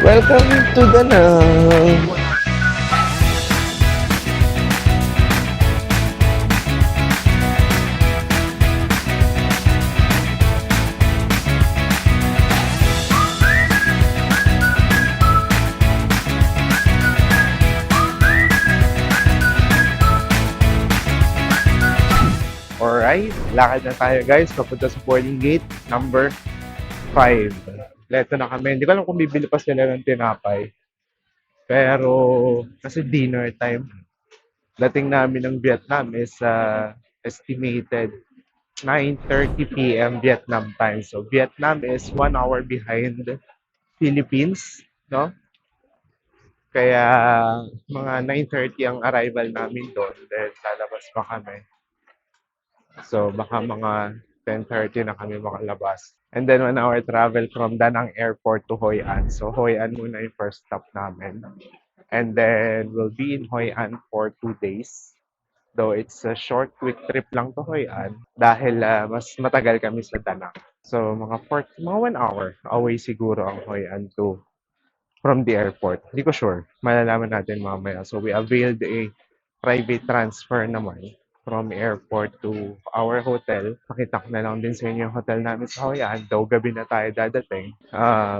Welcome to Danang! Alright, lakad na tayo guys, papunta sa boarding gate number 5. Leto na kami. Hindi ko alam kung bibili pa sila ng tinapay. Pero, kasi dinner time. Dating namin ng Vietnam is estimated 9:30 p.m. Vietnam time. So, Vietnam is 1 hour behind Philippines, no? Kaya, mga 9:30 ang arrival namin doon. Then, lalabas pa kami. So, baka mga 10:30 na kami makalabas. And then, 1 hour travel from Danang Airport to Hoi An. So, Hoi An muna yung first stop namin. And then, we'll be in Hoi An for 2 days. Though it's a short, quick trip lang to Hoi An dahil mas matagal kami sa Danang. So, mga 1 hour away siguro ang Hoi An to from the airport. Hindi ko sure. Malalaman natin mamaya. So, we availed a private transfer naman from airport to our hotel. Pakita ko na lang din sa inyo yung hotel namin sa Hoi An. Though gabi na tayo dadating,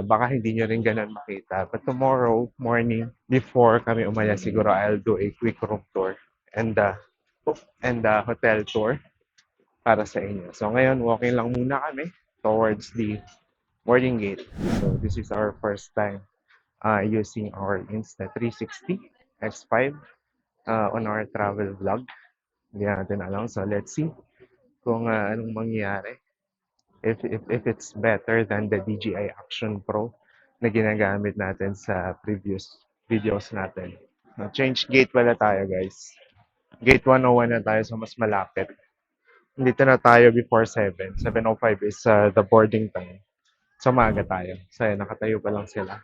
baka hindi nyo rin ganun makita. But tomorrow morning, before kami umalis, siguro I'll do a quick room tour and hotel tour para sa inyo. So ngayon, walking lang muna kami towards the boarding gate. So this is our first time using our Insta360 X5 on our travel vlog. Hindi natin alam. So, let's see kung anong mangyayari. If it's better than the DJI Action Pro na ginagamit natin sa previous videos natin. Change gate pala tayo, guys. Gate 101 na tayo, so mas malapit. Dito na tayo before 7. 7:05 is the boarding time. So, maaga tayo. So, nakatayo pa lang sila.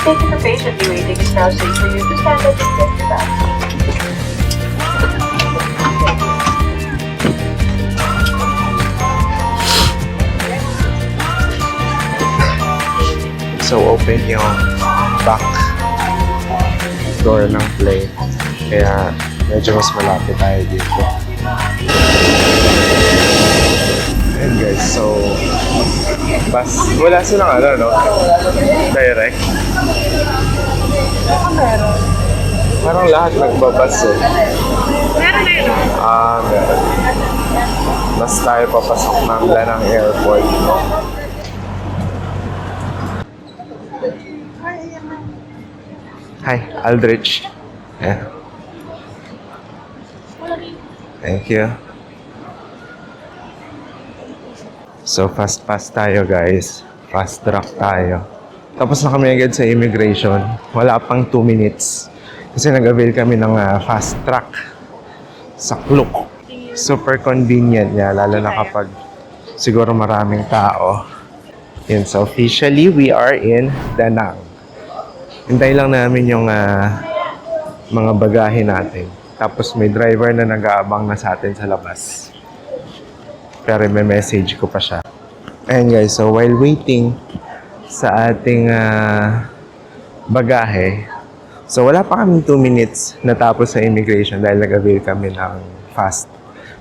Thank you for patiently waiting. It's now safe for you to stand up and get your bags. So, open yung back door ng plane. Kaya, medyo mas malapit tayo dito. And guys, so, wala silang no? Direct. Parang lahat nagbabas eh. Meron na yun. Meron. Mas tayo papasok ng Danang Airport. Hi, Aldrich. Yeah. Thank you. So, fast tayo guys. Fast track tayo. Tapos na kami agad sa immigration. Wala pang 2 minutes. Kasi nag-avail kami ng fast track sa Klook. Super convenient niya, lalo na kapag siguro maraming tao. Yun, so officially, we are in Danang. Hintay lang namin yung mga bagahe natin. Tapos may driver na nag-aabang na sa atin sa labas. Pero may message ko pa siya. Ayan guys, so while waiting sa ating bagahe, so wala pa kami 2 minutes natapos sa immigration dahil nag-avail kami ng fast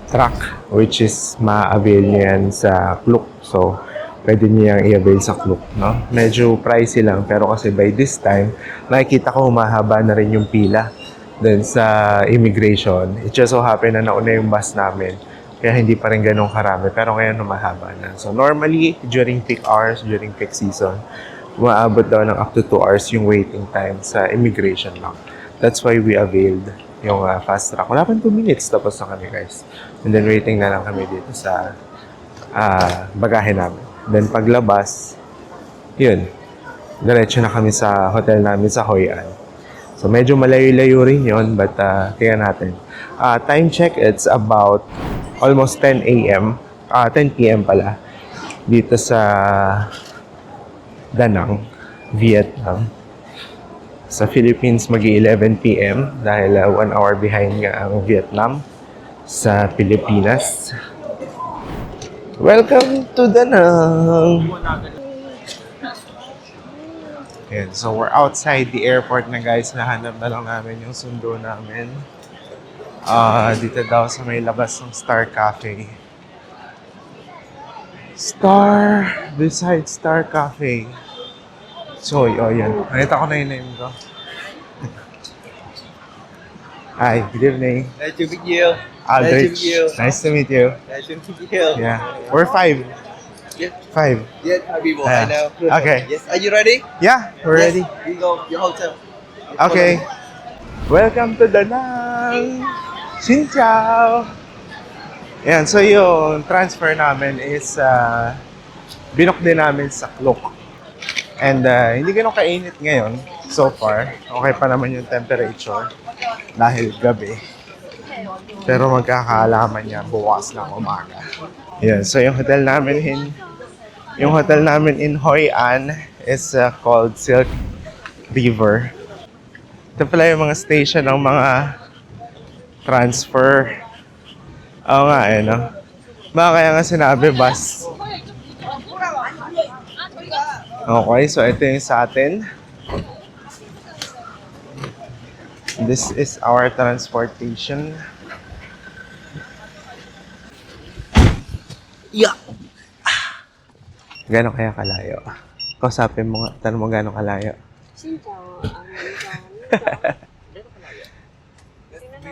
track, which is ma-avail niya yan sa Klook. So, pwede niya yung i-avail sa Klook, no? Medyo pricey lang, pero kasi by this time, nakikita ko humahaba na rin yung pila. Then sa immigration, it just so happen na nauna yung bus namin. Kaya hindi pa rin ganun karami. Pero ngayon humahaba na. So normally, during peak hours, during peak season, umaabot daw ng up to 2 hours yung waiting time sa immigration lang. That's why we availed yung fast track. Wala pang 2 minutes, tapos na kami guys. And then waiting na lang kami dito sa bagahe namin. Then paglabas, yun, diretso na kami sa hotel namin sa Hoi An. So medyo malayo-layo rin yun, but tingnan natin. Time check, it's about almost 10 a.m. 10 p.m. pala. Dito sa Da Nang, Vietnam. Sa Philippines, mag-11 p.m. dahil 1 hour behind nga ang Vietnam sa Pilipinas. Welcome to Da Nang! Ayan, so we're outside the airport na guys. Nahanap na lang namin yung sundo namin. Dito daw sa may labas ng Star Cafe. Beside Star Cafe. So, yan. Nakita ko na yung name ko. Hi, good evening. Nice to meet you. Aldrich. Nice to meet you. Nice to meet you. Nice to meet you. Yeah. We're 5. Yeah. 5. Yes, people. Yeah. I know. Okay. Yes. Are you ready? Yeah, we're ready. Yes. We go your hotel. Okay. Welcome to Da Nang! Xin chào! Yan, so yung transfer namin is binook din namin sa Klook. And hindi ganun kainit ngayon so far. Okay pa naman yung temperature dahil gabi. Pero magkakaalaman niya bukas ng umaga. Yan, so yung hotel namin in Hoi An is called Silk River. Ito pala yung mga station ng mga transfer. Oo nga no? Baka kaya nga sinabi bus. Okay, so ito yung sa atin. This is our transportation. Yeah. Gano'n kaya kalayo? Kausapin mo nga, tanong mo gano'n kalayo. We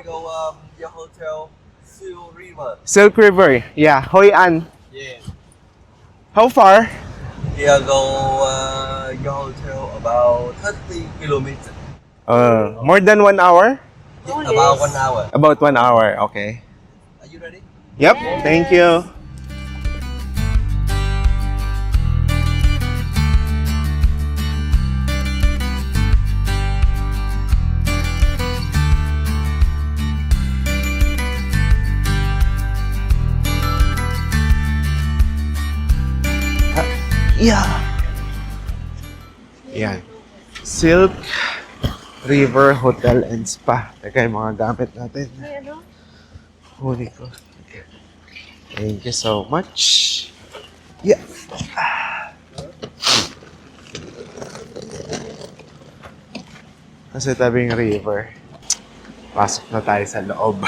go your hotel, Silk River. Silk River, yeah, Hoi An. Yeah. How far? Here go your hotel about 30 kilometers. More than 1 hour? About 1 hour. About 1 hour, okay. Are you ready? Yep, thank you. Yeah. Yan. Silk River Hotel and Spa. Teka, yung mga gamit natin. Huli ko. Thank you so much. Yeah. Kasi tabing river. Pasok na tayo sa loob.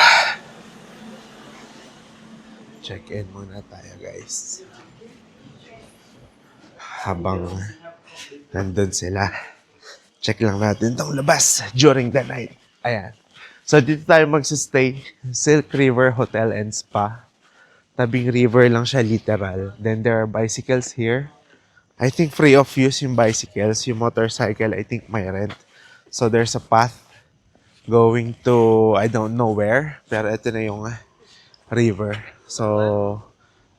Check-in muna tayo, guys. Habang nandun sila, check lang natin itong labas during the night. Ayan. So, dito tayo magsistay. Silk River Hotel and Spa. Tabing river lang siya, literal. Then, there are bicycles here. I think free of use yung bicycles. Yung motorcycle, I think may rent. So, there's a path going to, I don't know where. Pero ito na yung river. So,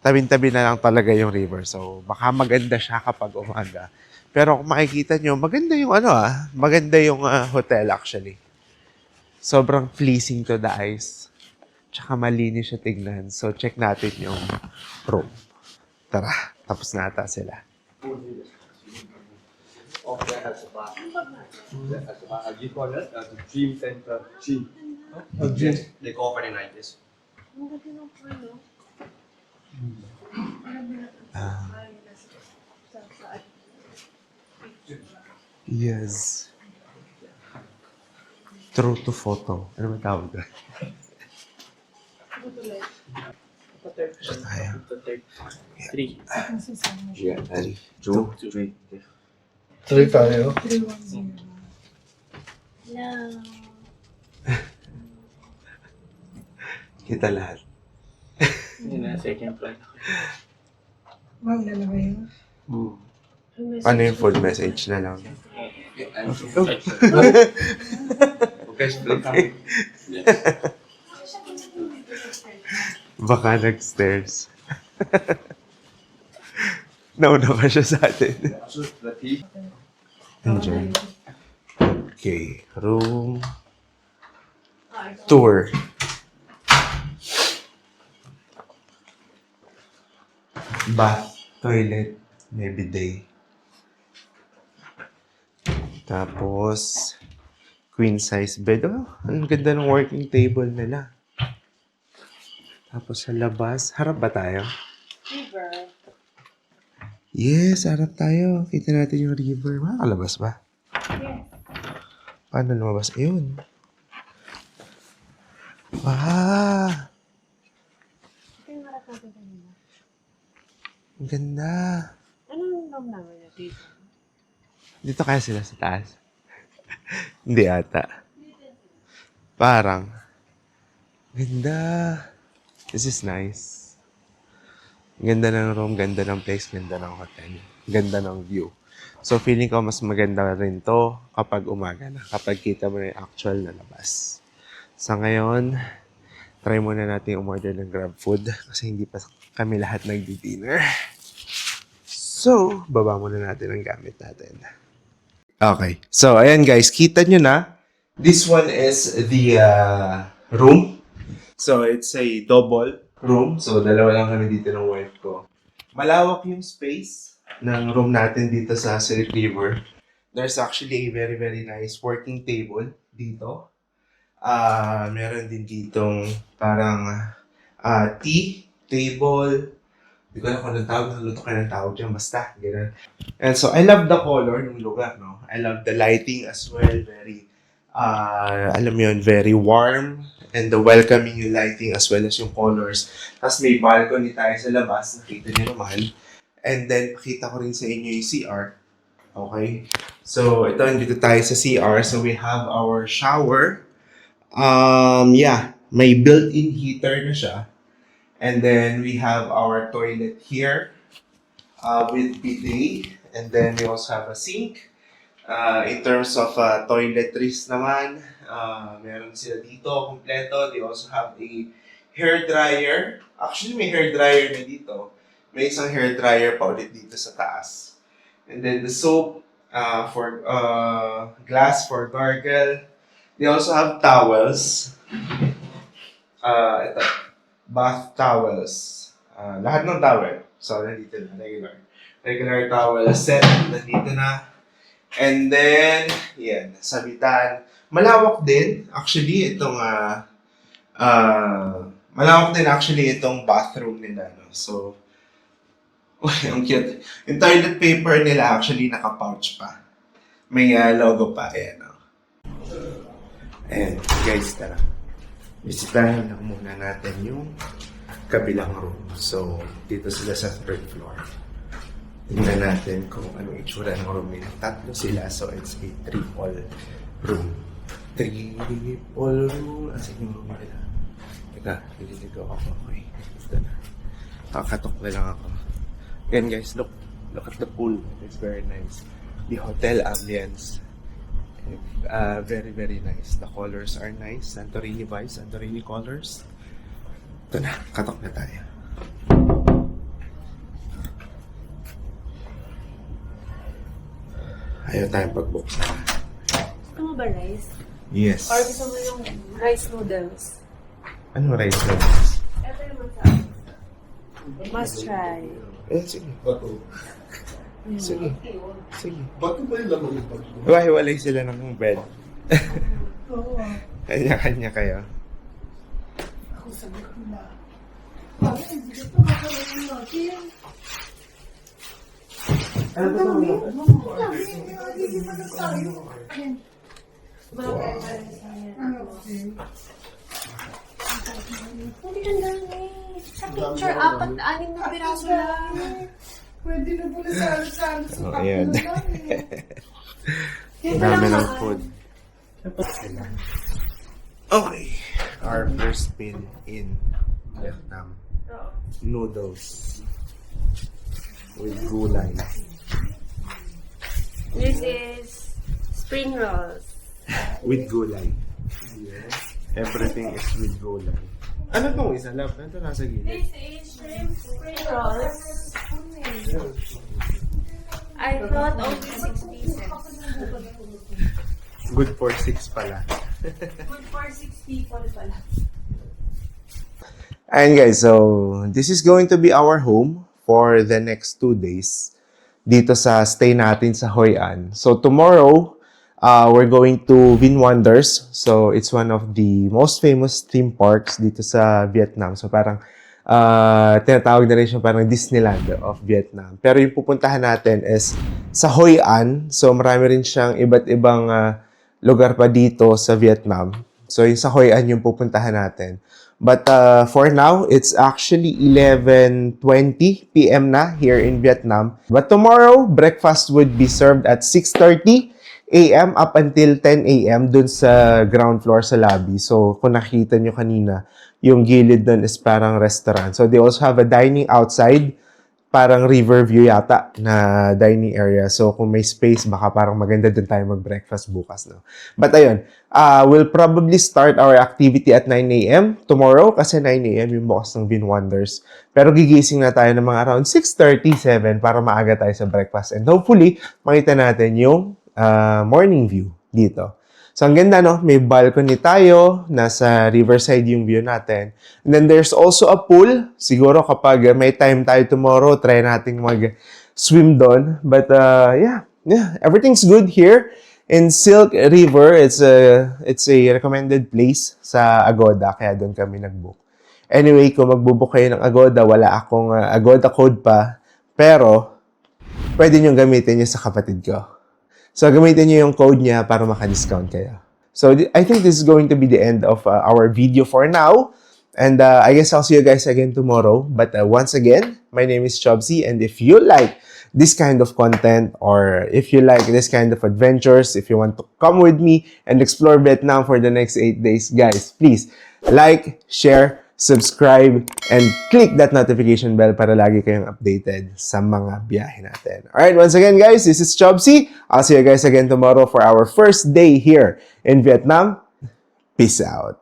tabing-tabi na lang talaga yung river. So, baka maganda siya kapag umaga. Pero kung makikita nyo, maganda yung maganda yung hotel actually. Sobrang pleasing to the eyes. Tsaka malinis siya tignan. So, check natin yung room. Tara, tapos na ata sila. Dream Center. Dream. They go overnight like this. Yes. True to photo. Ano ba tawag doon? Siya tayo. 3. Yeah, 3, 2, 3 tayo. kita lahat. Yun na, second flight. Wow, dalawa yun. Ano yung full message na lang? Baka nag-stairs. Nauna pa siya sa atin. Enjoy. Okay, room tour. Bath, toilet, may bidet. Tapos, queen size bed. Oh, ang ganda ng working table nila. Tapos sa labas, harap ba tayo? River. Yes, harap tayo. Kita natin yung river. Makakalabas ba? Yes. Paano lumabas? Ayun. Ah, Ito yung harap natin kanina. ang ganda. Anong room naman na dito? Dito kaya sila sa taas? Hindi ata. Parang. Ganda. This is nice. Ganda ng room, ganda ng place, ganda ng hotel. Ganda ng view. So, feeling ko mas maganda rin to kapag umaga na. Kapag kita mo na yung actual na labas. Sa ngayon, try muna natin umorder ng grab food kasi hindi pa kami lahat nagdi-dinner. So, baba muna natin ang gamit natin. Okay. So, ayan guys. Kita nyo na. This one is the room. So, it's a double room. So, dalawa lang kami dito ng wife ko. Malawak yung space ng room natin dito sa Silk River. There's actually a very, very nice working table dito. Meron din ditong parang tea table. Hindi ko alam kung anong tawag. Naluto kayo ng tawag dyan. Basta, gano'n. And so, I love the color ng lugar, no? I love the lighting as well. Very, alam mo yun, very warm. And the welcoming yung lighting as well as yung colors. Tapos may balcony tayo sa labas. Nakita niyo naman. And then, pakita ko rin sa inyo yung CR. Okay? So, ito, dito tayo sa CR. So, we have our shower. Yeah. May built-in heater na siya. And then we have our toilet here with bidet. And then we also have a sink. In terms of toiletries naman, meron sila dito kompleto. They also have a hair dryer. Actually, may hair dryer na dito. May isang hair dryer pa ulit dito sa taas. And then the soap for glass for gargle. They also have towels. Ito. Bath towels. Lahat ng towel. So, nandito na. Regular towel set. Nandito na. And then, yan. Sabitan. Malawak din. Actually, itong malawak din actually itong bathroom nila. No? So, ang cute. Yung toilet paper nila actually naka-pouch pa. May logo pa. Ayan. No? Ayan. Guys, tara. Bisitahin lang muna natin yung kabilang room. So, dito sila sa third floor. Tingnan natin kung anong itsura ng room nila. Tatlo sila, so it's a triple room. Triple room. Asan yung room nila? Teka, nililigaw ako. Okay, ito na. Kakatok na lang ako. Again guys, look at the pool. It's very nice. The hotel ambience. Very, very nice. The colors are nice. Santorini vibes, Santorini colors. Ito na, katok na tayo. Ayaw tayong pagbuksan. Gusto mo ba rice? Yes. Or gusto mo yung rice noodles? Ano rice noodles? Ito yung masarap. Must try. Sige. Sige. Sige. Bato ba yung laman ng bato? Hiwalay sila ng bed. Oo. Kanya-kanya kayo. Ako sabi ko na. Bakit hindi ko makakalaman natin? Ano ba ito? Hindi pa na tayo. Hindi ang dami. Sa picture, 4-6 na piraso lang. Pwede na pala salo-salo sa Oh, ayan. Yan pa Dami lang ng food. Okay. Our first meal in Vietnam. Noodles. With gulay. This is spring rolls. With gulay. Everything is with gulay. Ano tong isa? Love, ano ito nasa gilid? This is shrimp spring rolls. I thought only 6 pieces. Good for 6 pala. Good for 6 people pala. And guys, so this is going to be our home for the next 2 days dito sa stay natin sa Hoi An. So tomorrow, we're going to Vin Wonders. So it's one of the most famous theme parks dito sa Vietnam. So parang tinatawag na rin siya parang Disneyland of Vietnam. Pero yung pupuntahan natin is sa Hoi An. So marami rin siyang iba't ibang lugar pa dito sa Vietnam. So yung sa Hoi An yung pupuntahan natin. But for now, it's actually 11:20 p.m. na here in Vietnam. But tomorrow, breakfast would be served at 6:30 a.m. up until 10 a.m. dun sa ground floor sa lobby. So kung nakita nyo kanina, yung gilid dun is parang restaurant. So they also have a dining outside, parang river view yata na dining area. So kung may space, baka parang maganda dun tayo mag-breakfast bukas. No? But ayun, we'll probably start our activity at 9 a.m. tomorrow kasi 9 a.m. yung bukas ng Vin Wonders. Pero gigising na tayo ng mga around 6:37 para maaga tayo sa breakfast. And hopefully, makita natin yung morning view dito. So, ang ganda, no? May balcony tayo. Nasa riverside yung view natin. And then, there's also a pool. Siguro kapag may time tayo tomorrow, try nating mag-swim doon. But, yeah. Everything's good here. In Silk River, it's a recommended place sa Agoda. Kaya doon kami nag-book. Anyway, kung magbubook kayo ng Agoda, wala akong Agoda code pa. Pero, pwede nyo gamitin yun sa kapatid ko. So, gamitin nyo yung code niya para maka-discount kayo. So, I think this is going to be the end of our video for now. And I guess I'll see you guys again tomorrow. But once again, my name is Chubsy. And if you like this kind of content or if you like this kind of adventures, if you want to come with me and explore Vietnam for the next 8 days, guys, please like, share, subscribe, and click that notification bell para lagi kayong updated sa mga biyahe natin. Alright, once again guys, this is Chubsy. I'll see you guys again tomorrow for our first day here in Vietnam. Peace out.